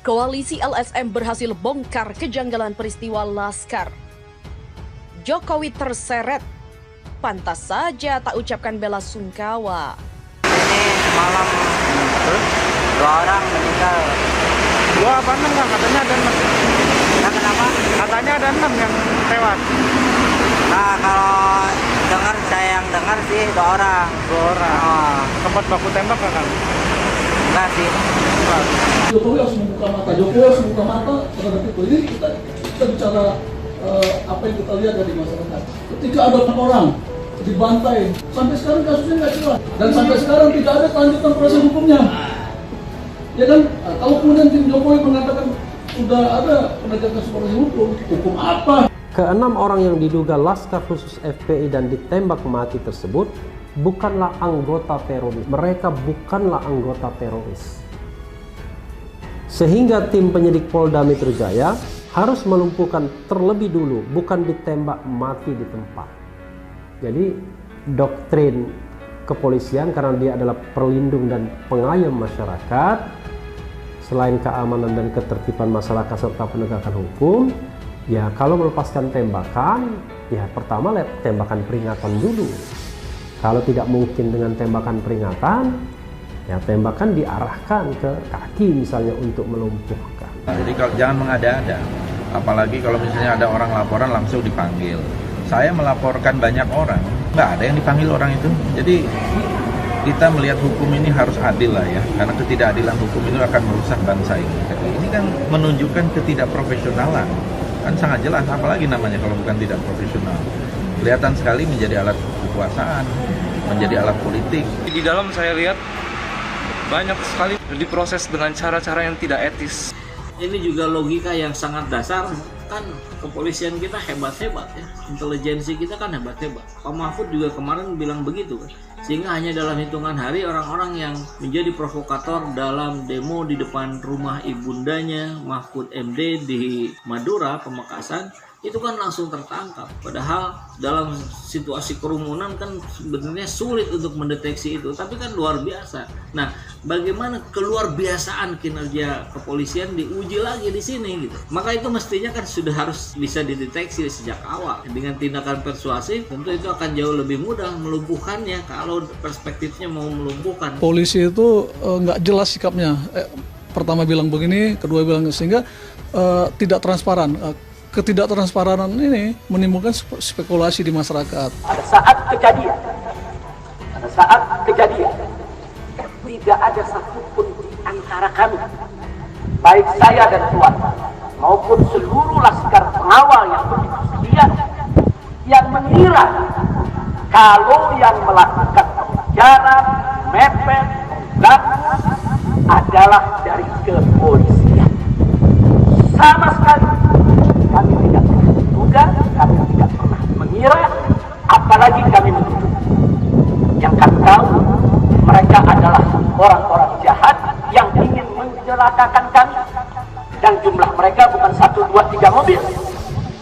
Koalisi LSM berhasil bongkar kejanggalan peristiwa Laskar. Jokowi terseret, pantas saja tak ucapkan bela sungkawa. Ini semalam dua orang meninggal. Dua apa enam nggak? Katanya ada 6. Nah, kenapa? Katanya ada 6 yang tewas. Nah, kalau saya yang dengar sih 2 orang. 2 orang. Oh, Sempat baku tembak nggak kan? enggak sih. Jokowi harus membuka mata. Jokowi harus membuka mata terhadap itu. Ini kita bicara apa yang kita lihat dari masyarakat. Ketika ada orang dibantai, sampai sekarang kasusnya nggak jelas. Dan sampai sekarang tidak ada kelanjutan proses hukumnya. Ya kan, kalau kemudian tim Jokowi mengatakan sudah ada penegakan proses hukum apa? Keenam orang yang diduga Laskar Khusus FPI dan ditembak mati tersebut bukanlah anggota teroris. Mereka bukanlah anggota teroris. Sehingga tim penyidik Polda Metro Jaya harus melumpuhkan terlebih dulu, bukan ditembak mati di tempat. Jadi doktrin kepolisian, karena dia adalah perlindung dan pengayom masyarakat, selain keamanan dan ketertiban masyarakat serta penegakan hukum, ya kalau melepaskan tembakan, ya pertama tembakan peringatan dulu. Kalau tidak mungkin dengan tembakan peringatan, ya tembakan diarahkan ke kaki misalnya untuk melumpuhkan. Jadi kalau jangan mengada-ada, apalagi kalau misalnya ada orang laporan langsung dipanggil. Saya melaporkan banyak orang, nggak ada yang dipanggil orang itu. Jadi kita melihat hukum ini harus adil lah ya, karena ketidakadilan hukum itu akan merusak bangsa ini. Ini kan menunjukkan ketidakprofesionalan, kan sangat jelas, apalagi namanya kalau bukan tidak profesional. Kelihatan sekali menjadi alat kekuasaan, menjadi alat politik. Di dalam saya lihat banyak sekali diproses dengan cara-cara yang tidak etis. Ini juga logika yang sangat dasar, kan kepolisian kita hebat-hebat ya, intelijensi kita kan hebat-hebat. Pak Mahfud juga kemarin bilang begitu kan, sehingga hanya dalam hitungan hari orang-orang yang menjadi provokator dalam demo di depan rumah ibundanya Mahfud MD di Madura, Pamekasan, itu kan langsung tertangkap. Padahal dalam situasi kerumunan kan sebenarnya sulit untuk mendeteksi itu, tapi kan luar biasa. Nah, bagaimana keluar biasaan kinerja kepolisian diuji lagi di sini gitu. Maka itu mestinya kan sudah harus bisa dideteksi sejak awal. Dengan tindakan persuasif tentu itu akan jauh lebih mudah melumpuhkannya kalau perspektifnya mau melumpuhkan. Polisi itu nggak jelas sikapnya. Pertama bilang begini, kedua bilang sehingga tidak transparan. Ketidaktransparan ini menimbulkan spekulasi di masyarakat. Pada saat kejadian, tidak ada satupun di antara kami, baik saya dan Tuan, maupun seluruh laskar pengawal yang bersedia, yang mengira kalau yang melakukan pengejaran, mepet, mengganggu adalah dari kepolisian. Sama sekali kami tidak menduga, kami tidak pernah mengira, apalagi kami menuduh. Yang kami tahu, mereka adalah orang-orang jahat yang ingin mencelakakan kami. Dan jumlah mereka bukan 1, 2, 3 mobil.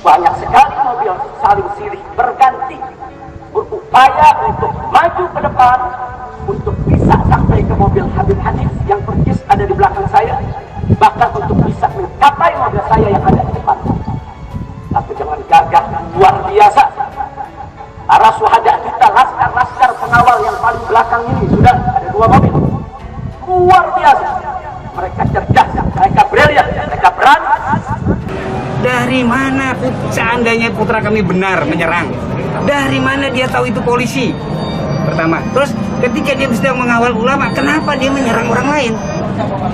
Banyak sekali mobil saling silih berganti, berupaya untuk maju ke depan, untuk bisa sampai ke mobil Habib Hanif yang persis ada di belakang saya, bahkan untuk bisa mencapai mobil saya yang ada di depan. Tapi dengan gagah luar biasa, para syuhada kita, laskar-laskar pengawal yang paling belakang ini sudah ada 2 mobil. Luar biasa, mereka cerdas, mereka brilian, mereka berani. Dari mana seandainya putra kami benar menyerang? Dari mana dia tahu itu polisi? Pertama, terus ketika dia sedang mengawal ulama, kenapa dia menyerang orang lain?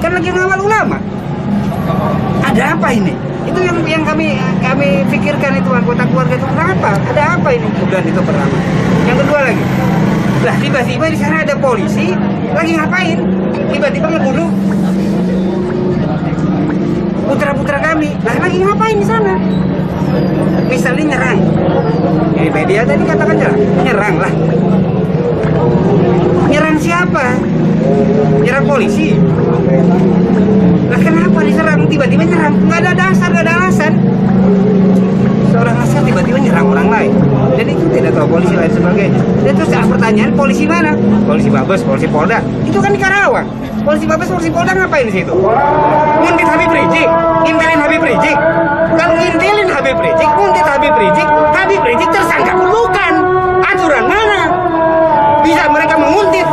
Kan lagi mengawal ulama. Ada apa ini? Itu yang kami pikirkan itu anggota keluarga itu, kenapa? Ada apa ini? Kemudian itu pertama. Yang kedua lagi, lah tiba-tiba di sana ada polisi lagi ngapain? Tiba-tiba ngebunuh putra-putra kami. Lah lagi ngapain di sana? Misalnya nyerang. Ini media tadi katakan nyerang lah. Nyerang siapa? Nyerang polisi. Lah kenapa diserang? Tiba-tiba nyerang? Nggak ada dasar, nggak ada alasan. Seorang askar tiba-tiba nyerang orang lain. Jadi itu tidak tahu polisi lain sebagainya. Dan terus pertanyaan, polisi mana? Polisi Mabes, polisi Polda. Itu kan di Karawang. Polisi Mabes, polisi Polda ngapain di situ? nguntit Habib Rizik, ngintilin Habib Rizik. Kalau ngintilin Habib Rizik, nguntit Habib Rizik tersangka bukan. Aturan mana? Bisa mereka menguntit,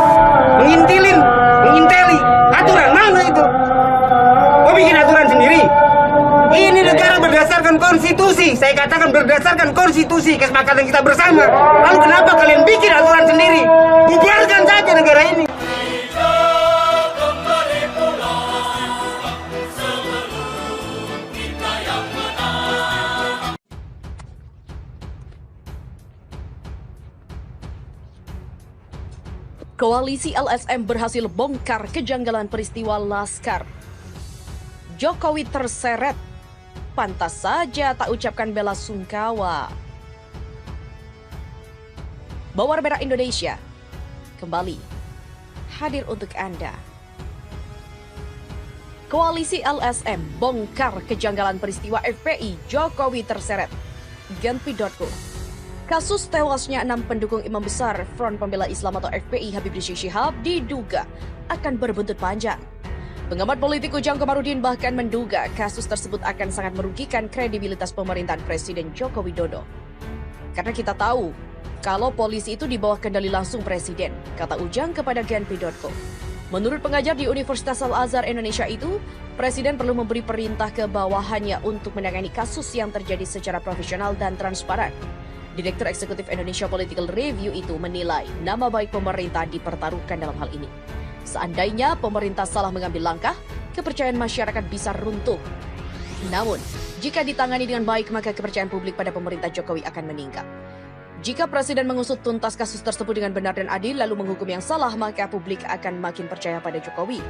mengintilin, menginteli. Aturan mana itu? Mau bikin aturan sendiri? Ini negara berdasarkan konstitusi. Saya katakan berdasarkan konstitusi, kesepakatan kita bersama. Lalu kenapa kalian bikin aturan sendiri? Bubarkan saja negara ini. Koalisi LSM berhasil bongkar kejanggalan peristiwa Laskar. Jokowi terseret, pantas saja tak ucapkan bela sungkawa. Bawar Merah Indonesia kembali hadir untuk Anda. Koalisi LSM bongkar kejanggalan peristiwa FPI, Jokowi terseret. Genpi.co. Kasus tewasnya 6 pendukung imam besar Front Pembela Islam atau FPI Habib Rizik Syihab diduga akan berbuntut panjang. Pengamat politik Ujang Komarudin bahkan menduga kasus tersebut akan sangat merugikan kredibilitas pemerintahan Presiden Joko Widodo. Karena kita tahu, kalau polisi itu di bawah kendali langsung Presiden, kata Ujang kepada Genpi.co. Menurut pengajar di Universitas Al-Azhar Indonesia itu, Presiden perlu memberi perintah ke bawahannya untuk menangani kasus yang terjadi secara profesional dan transparan. Direktur Eksekutif Indonesia Political Review itu menilai nama baik pemerintah dipertaruhkan dalam hal ini. Seandainya pemerintah salah mengambil langkah, kepercayaan masyarakat bisa runtuh. Namun, jika ditangani dengan baik, maka kepercayaan publik pada pemerintah Jokowi akan meningkat. Jika Presiden mengusut tuntas kasus tersebut dengan benar dan adil, lalu menghukum yang salah, maka publik akan makin percaya pada Jokowi.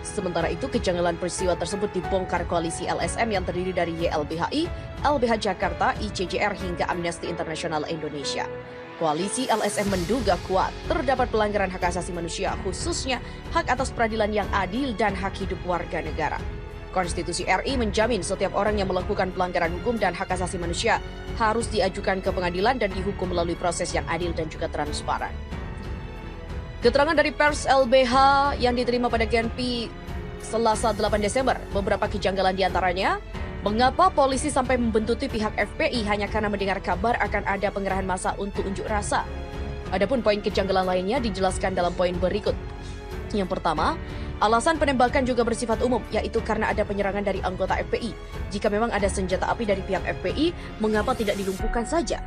Sementara itu, kejanggalan peristiwa tersebut dibongkar koalisi LSM yang terdiri dari YLBHI, LBH Jakarta, ICJR hingga Amnesty International Indonesia. Koalisi LSM menduga kuat terdapat pelanggaran hak asasi manusia, khususnya hak atas peradilan yang adil dan hak hidup warga negara. Konstitusi RI menjamin setiap orang yang melakukan pelanggaran hukum dan hak asasi manusia harus diajukan ke pengadilan dan dihukum melalui proses yang adil dan juga transparan. Keterangan dari pers LBH yang diterima pada Genpi Selasa 8 Desember, beberapa kejanggalan diantaranya, mengapa polisi sampai membuntuti pihak FPI hanya karena mendengar kabar akan ada pengerahan massa untuk unjuk rasa. Adapun poin kejanggalan lainnya dijelaskan dalam poin berikut. Yang pertama, alasan penembakan juga bersifat umum, yaitu karena ada penyerangan dari anggota FPI. Jika memang ada senjata api dari pihak FPI, mengapa tidak dilumpuhkan saja?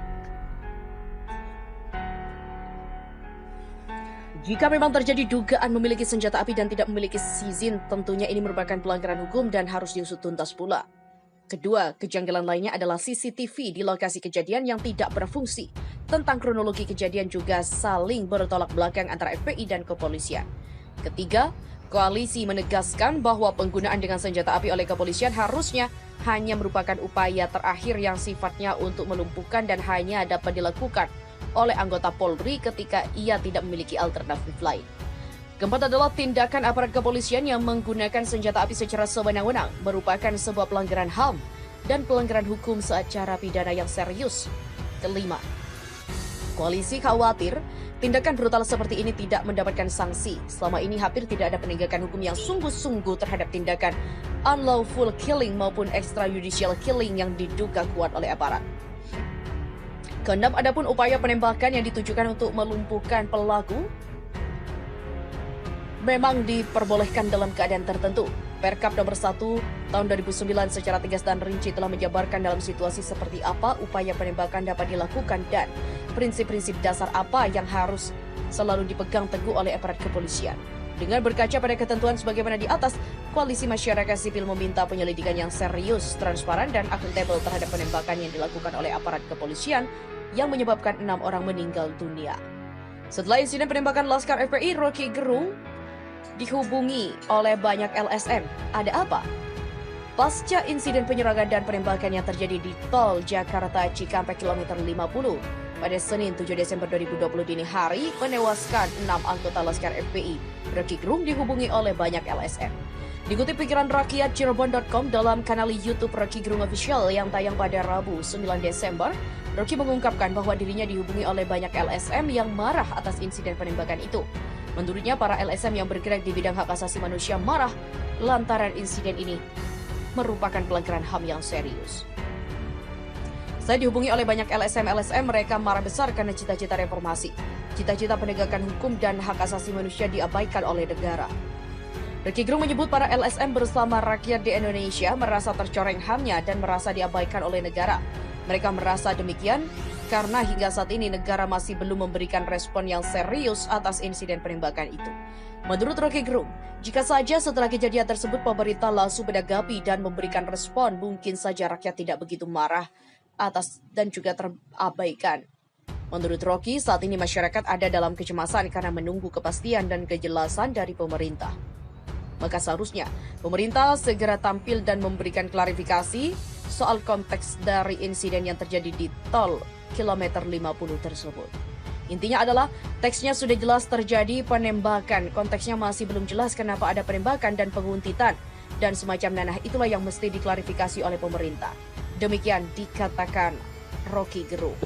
Jika memang terjadi dugaan memiliki senjata api dan tidak memiliki izin, tentunya ini merupakan pelanggaran hukum dan harus diusut tuntas pula. Kedua, kejanggalan lainnya adalah CCTV di lokasi kejadian yang tidak berfungsi. Tentang kronologi kejadian juga saling bertolak belakang antara FPI dan kepolisian. Ketiga, koalisi menegaskan bahwa penggunaan dengan senjata api oleh kepolisian harusnya hanya merupakan upaya terakhir yang sifatnya untuk melumpuhkan dan hanya dapat dilakukan oleh anggota Polri ketika ia tidak memiliki alternatif lain. Keempat adalah tindakan aparat kepolisian yang menggunakan senjata api secara sewenang-wenang merupakan sebuah pelanggaran HAM dan pelanggaran hukum secara pidana yang serius. Kelima, koalisi khawatir tindakan brutal seperti ini tidak mendapatkan sanksi. Selama ini hampir tidak ada penegakan hukum yang sungguh-sungguh terhadap tindakan unlawful killing maupun extrajudicial killing yang diduga kuat oleh aparat. Keenam, adapun upaya penembakan yang ditujukan untuk melumpuhkan pelaku memang diperbolehkan dalam keadaan tertentu. Perkap nomor 1 tahun 2009 secara tegas dan rinci telah menjabarkan dalam situasi seperti apa upaya penembakan dapat dilakukan dan prinsip-prinsip dasar apa yang harus selalu dipegang teguh oleh aparat kepolisian. Dengan berkaca pada ketentuan sebagaimana di atas, koalisi masyarakat sipil meminta penyelidikan yang serius, transparan, dan akuntabel terhadap penembakan yang dilakukan oleh aparat kepolisian yang menyebabkan 6 orang meninggal dunia. Setelah insiden penembakan Laskar FPI, Rocky Gerung dihubungi oleh banyak LSM. Ada apa? Pasca insiden penyerangan dan penembakan yang terjadi di Tol Jakarta Cikampek kilometer 50 pada Senin 7 Desember 2020 dini hari menewaskan 6 anggota Laskar FPI, Rocky Gerung dihubungi oleh banyak LSM. Dikutip pikiran rakyat Cirebon.com dalam kanal YouTube Rocky Gerung Official yang tayang pada Rabu 9 Desember, Rocky mengungkapkan bahwa dirinya dihubungi oleh banyak LSM yang marah atas insiden penembakan itu. Menurutnya, para LSM yang bergerak di bidang hak asasi manusia marah lantaran insiden ini merupakan pelanggaran HAM yang serius. Saya dihubungi oleh banyak LSM, mereka marah besar karena cita-cita reformasi. Cita-cita penegakan hukum dan hak asasi manusia diabaikan oleh negara. Rocky Gerung menyebut para LSM bersama rakyat di Indonesia merasa tercoreng HAM-nya dan merasa diabaikan oleh negara. Mereka merasa demikian karena hingga saat ini negara masih belum memberikan respon yang serius atas insiden penembakan itu. Menurut Rocky Gerung, jika saja setelah kejadian tersebut pemerintah langsung menanggapi dan memberikan respon, mungkin saja rakyat tidak begitu marah atas dan juga terabaikan. Menurut Rocky, saat ini masyarakat ada dalam kecemasan karena menunggu kepastian dan kejelasan dari pemerintah. Maka seharusnya pemerintah segera tampil dan memberikan klarifikasi soal konteks dari insiden yang terjadi di tol kilometer 50 tersebut. Intinya adalah teksnya sudah jelas terjadi penembakan, konteksnya masih belum jelas kenapa ada penembakan dan penguntitan dan semacam nanah, itulah yang mesti diklarifikasi oleh pemerintah. Demikian dikatakan Rocky Gerung.